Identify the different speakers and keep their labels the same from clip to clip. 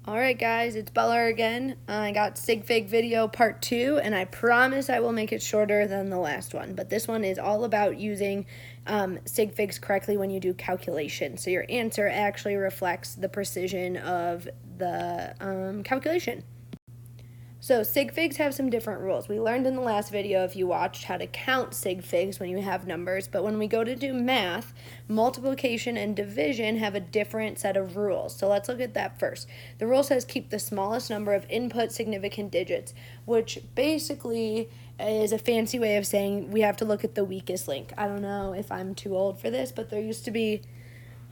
Speaker 1: Alright guys, it's Bella again. I got sig fig video part 2, and I promise I will make it shorter than the last one. But this one is all about using sig figs correctly when you do calculation. So your answer actually reflects the precision of the calculation. So sig figs have some different rules. We learned in the last video, if you watched, how to count sig figs when you have numbers, but when we go to do math, multiplication and division have a different set of rules. So let's look at that first. The rule says keep the smallest number of input significant digits, which basically is a fancy way of saying we have to look at the weakest link. I don't know if I'm too old for this, but there used to be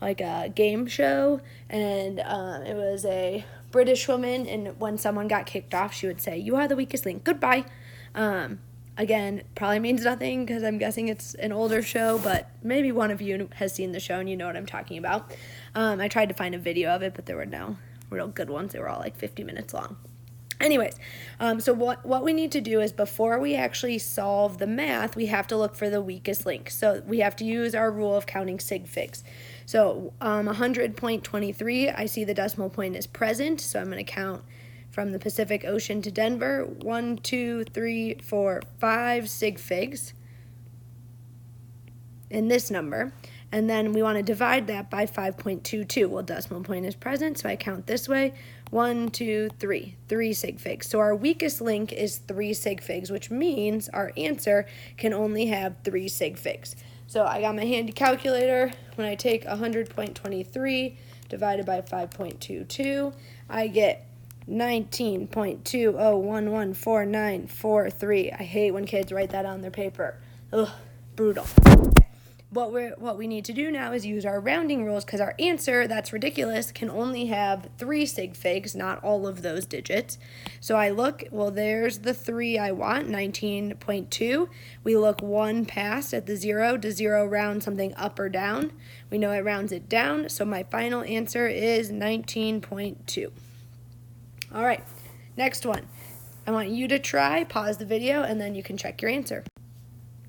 Speaker 1: like a game show, and it was a British woman, and when someone got kicked off, she would say, "You are the weakest link, goodbye." Again, probably means nothing because I'm guessing it's an older show, but maybe one of you has seen the show and you know what I'm talking about. I tried to find a video of it, but there were no real good ones. They were all like 50 minutes long. Anyways, so what we need to do is before we actually solve the math, we have to look for the weakest link. So we have to use our rule of counting sig figs. So 100.23, I see the decimal point is present, so I'm going to count from the Pacific Ocean to Denver, 1, 2, 3, 4, 5 sig figs in this number. And then we want to divide that by 5.22. Well, decimal point is present, so I count this way. 1, 2, 3. 3 sig figs. So our weakest link is 3 sig figs, which means our answer can only have 3 sig figs. So I got my handy calculator. When I take 100.23 divided by 5.22, I get 19.20114943. I hate when kids write that on their paper. Ugh, brutal. What we need to do now is use our rounding rules, because our answer, that's ridiculous, can only have 3 sig figs, not all of those digits. So I look, well, there's the 3 I want, 19.2. We look 1 past at the 0. Does 0 round something up or down? We know it rounds it down, so my final answer is 19.2. All right, next one. I want you to try, pause the video, and then you can check your answer.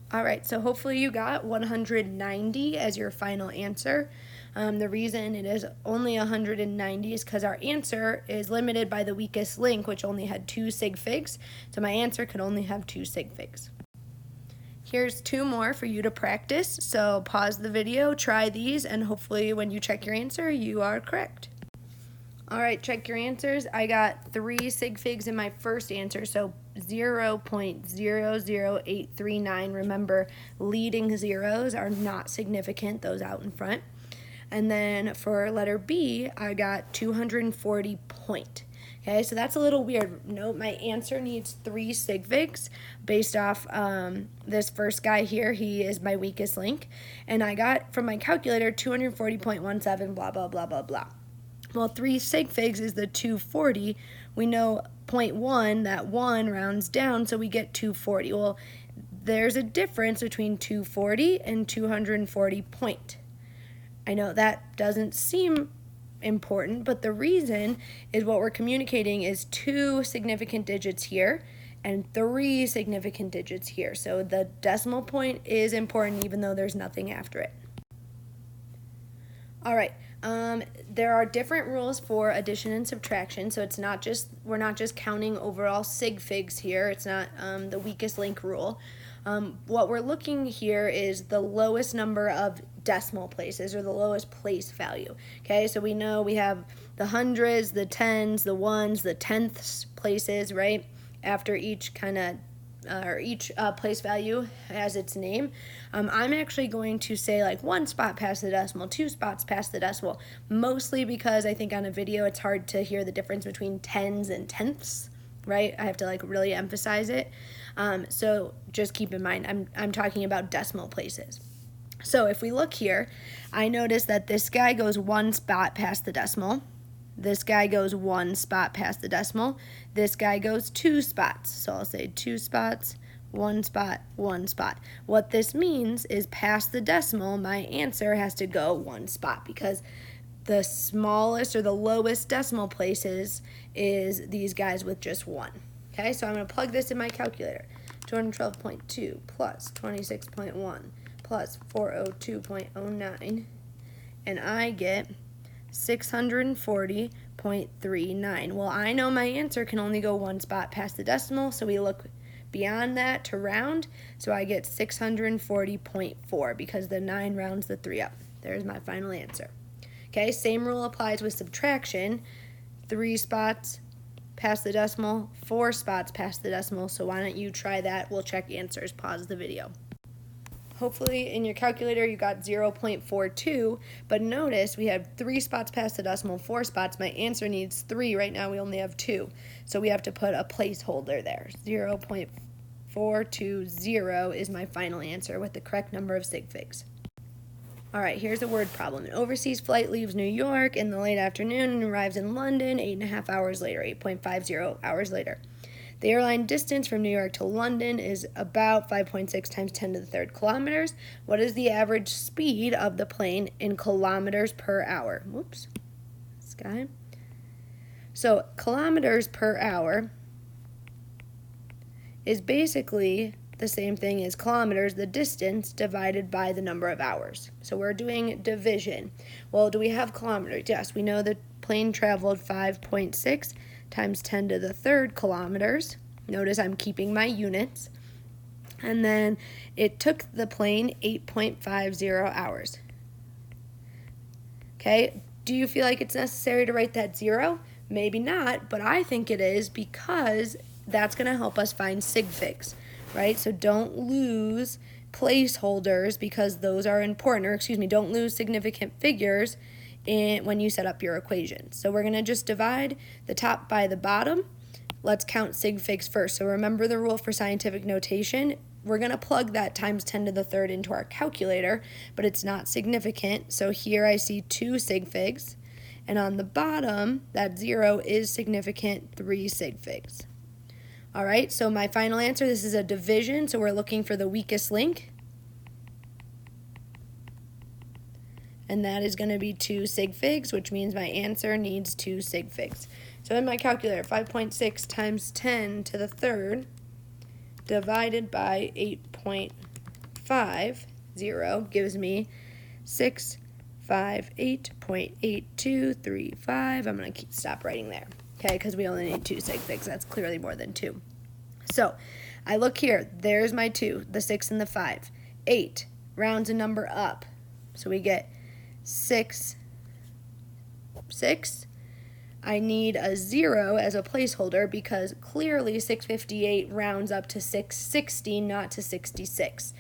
Speaker 1: All right, so hopefully you got 190 as your final answer. The reason it is only 190 is because our answer is limited by the weakest link, which only had 2 sig figs. So my answer could only have 2 sig figs. Here's 2 more for you to practice. So pause the video, try these, and hopefully when you check your answer, you are correct. All right, check your answers. I got 3 sig figs in my first answer, so 0.00839. Remember, leading zeros are not significant, those out in front. And then for letter B, I got 240 point. Okay, so that's a little weird. Note my answer needs 3 sig figs based off this first guy here. He is my weakest link. And I got from my calculator 240.17, blah, blah, blah, blah, blah. Well, 3 sig figs is the 240. We know 0.1, that 1 rounds down, so we get 240. Well, there's a difference between 240 and 240 point. I know that doesn't seem important, but the reason is what we're communicating is 2 significant digits here and 3 significant digits here. So the decimal point is important even though there's nothing after it. All right. There are different rules for addition and subtraction, so we're not just counting overall sig figs here. It's not the weakest link rule. What we're looking here is the lowest number of decimal places, or the lowest place value. Okay, so we know we have the hundreds, the tens, the ones, the tenths places, right? After each each place value has its name. I'm actually going to say like 1 spot past the decimal, 2 spots past the decimal, mostly because I think on a video it's hard to hear the difference between tens and tenths, right? I have to like really emphasize it. So just keep in mind, I'm talking about decimal places. So if we look here, I notice that this guy goes 1 spot past the decimal. This guy goes 1 spot past the decimal. This guy goes 2 spots. So I'll say 2 spots, 1 spot, 1 spot. What this means is past the decimal, my answer has to go 1 spot, because the smallest or the lowest decimal places is these guys with just 1. Okay, so I'm going to plug this in my calculator. 212.2 plus 26.1 plus 402.09, and I get 640.39. Well, I know my answer can only go one spot past the decimal, so we look beyond that to round, so I get 640.4 because the 9 rounds the 3 up. There's my final answer. Okay, same rule applies with subtraction. 3 spots past the decimal, 4 spots past the decimal, so why don't you try that? We'll check answers. Pause the video. Hopefully in your calculator you got 0.42, but notice we have 3 spots past the decimal, 4 spots. My answer needs 3. Right now we only have 2, so we have to put a placeholder there. 0.420 is my final answer with the correct number of sig figs. All right, here's a word problem. An overseas flight leaves New York in the late afternoon and arrives in London 8.5 hours later, 8.50 hours later. The airline distance from New York to London is about 5.6 times 10 to the third kilometers. What is the average speed of the plane in kilometers per hour? Whoops, sky. So kilometers per hour is basically the same thing as kilometers, the distance divided by the number of hours. So we're doing division. Well, do we have kilometers? Yes, we know the plane traveled 5.6 times 10 to the third kilometers. Notice I'm keeping my units. And then it took the plane 8.50 hours. Okay, do you feel like it's necessary to write that 0? Maybe not, but I think it is because that's going to help us find sig figs, right? So don't lose placeholders because those are important, or don't lose significant figures when you set up your equation. So we're going to just divide the top by the bottom. Let's count sig figs first. So remember the rule for scientific notation. We're going to plug that times 10 to the third into our calculator, but it's not significant. So here I see 2 sig figs, and on the bottom, that 0 is significant, 3 sig figs. All right, so my final answer, this is a division, so we're looking for the weakest link. And that is going to be 2 sig figs, which means my answer needs 2 sig figs. So in my calculator, 5.6 times 10 to the third divided by 8.50 gives me 658.8235. I'm going to stop writing there, okay, because we only need 2 sig figs. That's clearly more than 2. So I look here. There's my 2, the 6 and the 5. 8 rounds a number up, so we get 6. I need a 0 as a placeholder because clearly 658 rounds up to 660, not to 66.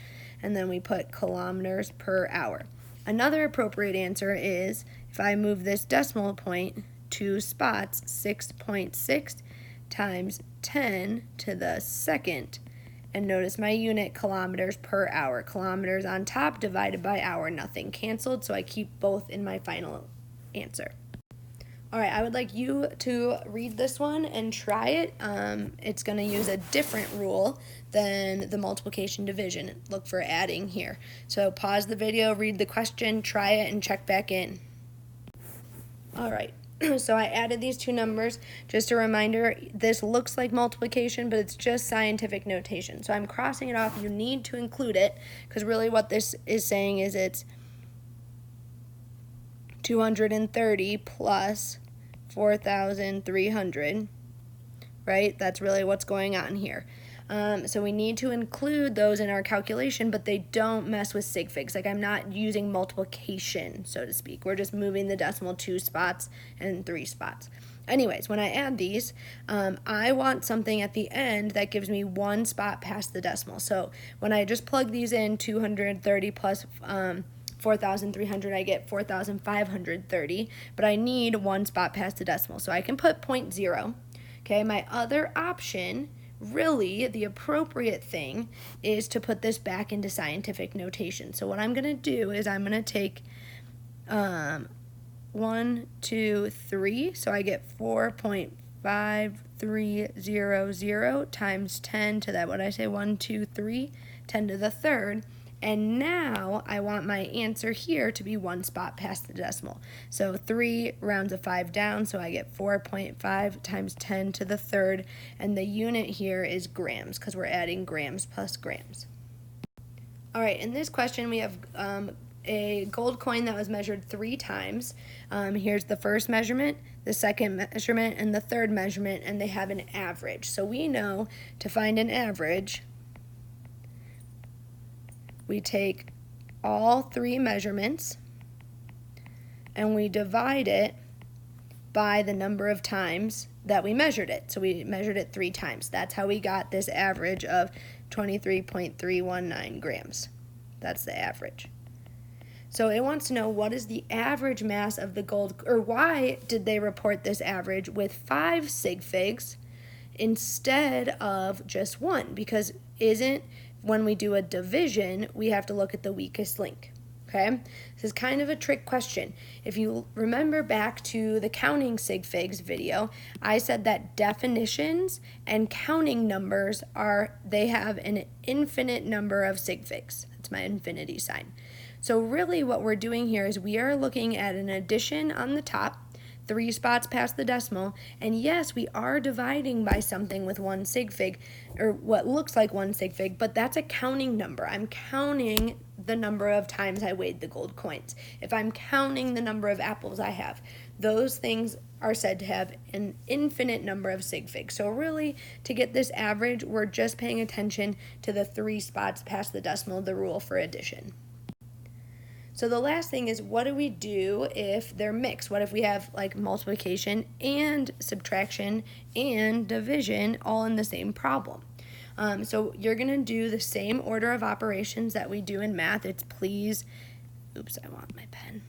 Speaker 1: And then we put kilometers per hour. Another appropriate answer is, if I move this decimal point 2 spots, 6.6 times 10 to the second. And notice my unit, kilometers per hour. Kilometers on top divided by hour, nothing canceled, so I keep both in my final answer. All right, I would like you to read this one and try it. It's going to use a different rule than the multiplication division. Look for adding here. So pause the video, read the question, try it, and check back in. All right. So I added these 2 numbers. Just a reminder, this looks like multiplication, but it's just scientific notation. So I'm crossing it off. You need to include it because really what this is saying is it's 230 plus 4,300, right? That's really what's going on here. So we need to include those in our calculation, but they don't mess with sig figs. Like, I'm not using multiplication, so to speak. We're just moving the decimal 2 spots and 3 spots. Anyways, when I add these, I want something at the end that gives me 1 spot past the decimal. So when I just plug these in, 230 plus 4,300, I get 4,530, but I need 1 spot past the decimal. So I can put 0.0. Okay, my other option, really the appropriate thing, is to put this back into scientific notation. So what I'm going to do is I'm going to take 1, 2, 3, so I get 4.5300 times 10 to that, what did I say, 1, 2, 3, 10 to the third. And now I want my answer here to be 1 spot past the decimal. So 3 rounds of 5 down, so I get 4.5 times 10 to the third, and the unit here is grams because we're adding grams plus grams. All right, in this question we have a gold coin that was measured 3 times. Here's the first measurement, the second measurement, and the third measurement, and they have an average. So we know to find an average, we take all 3 measurements and we divide it by the number of times that we measured it. So we measured it 3 times. That's how we got this average of 23.319 grams. That's the average. So it wants to know what is the average mass of the gold, or why did they report this average with 5 sig figs instead of just 1? Because when we do a division, we have to look at the weakest link. Okay, this is kind of a trick question. If you remember back to the counting sig figs video, I said that definitions and counting numbers they have an infinite number of sig figs. That's my infinity sign. So really what we're doing here is we are looking at an addition on the top, 3 spots past the decimal, and yes, we are dividing by something with 1 sig fig, or what looks like 1 sig fig, but that's a counting number. I'm counting the number of times I weighed the gold coins. If I'm counting the number of apples I have, those things are said to have an infinite number of sig figs. So really, to get this average, we're just paying attention to the 3 spots past the decimal, the rule for addition. So the last thing is, what do we do if they're mixed? What if we have like multiplication and subtraction and division all in the same problem? So you're going to do the same order of operations that we do in math. It's please, oops, I want my pen.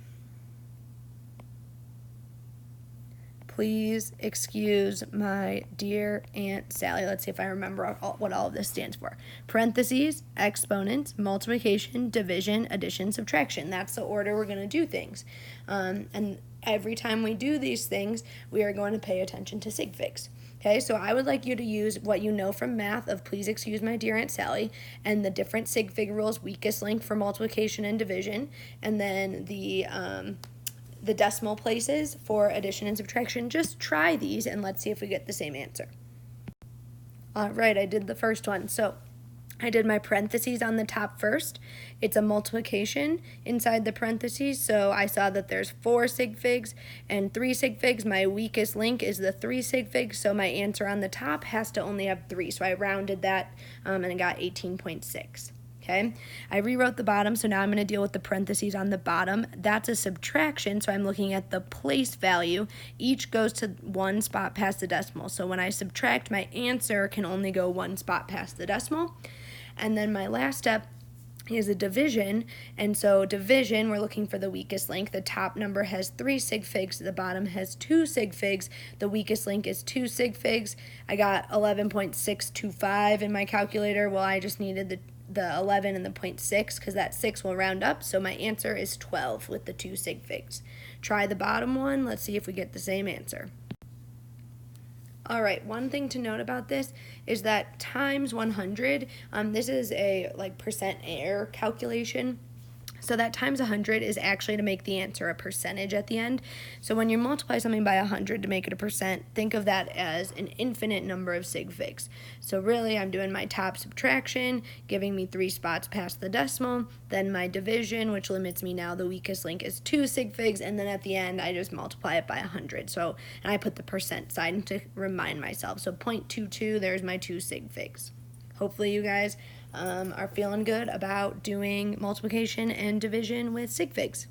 Speaker 1: Please excuse my dear Aunt Sally. Let's see if I remember what all of this stands for. Parentheses, exponents, multiplication, division, addition, subtraction. That's the order we're going to do things. And every time we do these things, we are going to pay attention to sig figs. Okay, so I would like you to use what you know from math of please excuse my dear Aunt Sally, and the different sig fig rules, weakest link for multiplication and division, and then the decimal places for addition and subtraction. Just try these and let's see if we get the same answer. All right, I did the first one. So I did my parentheses on the top first. It's a multiplication inside the parentheses, so I saw that there's 4 sig figs and 3 sig figs. My weakest link is the 3 sig figs, so my answer on the top has to only have 3. So I rounded that and I got 18.6. Okay, I rewrote the bottom, so now I'm going to deal with the parentheses on the bottom. That's a subtraction, so I'm looking at the place value. Each goes to 1 spot past the decimal. So when I subtract, my answer can only go 1 spot past the decimal. And then my last step is a division, and so division, we're looking for the weakest link. The top number has 3 sig figs, the bottom has 2 sig figs. The weakest link is 2 sig figs. I got 11.625 in my calculator. Well, I just needed the 11 and the 0.6 because that 6 will round up, so my answer is 12 with the 2 sig figs. Try the bottom one. Let's see if we get the same answer. All right, one thing to note about this is that times 100, this is a percent error calculation. So that times 100 is actually to make the answer a percentage at the end. So when you multiply something by 100 to make it a percent, think of that as an infinite number of sig figs. So really, I'm doing my top subtraction, giving me 3 spots past the decimal, then my division, which limits me now, the weakest link is 2 sig figs, and then at the end, I just multiply it by 100. So, and I put the percent sign to remind myself. So 0.22, there's my 2 sig figs. Hopefully you guys are feeling good about doing multiplication and division with sig figs.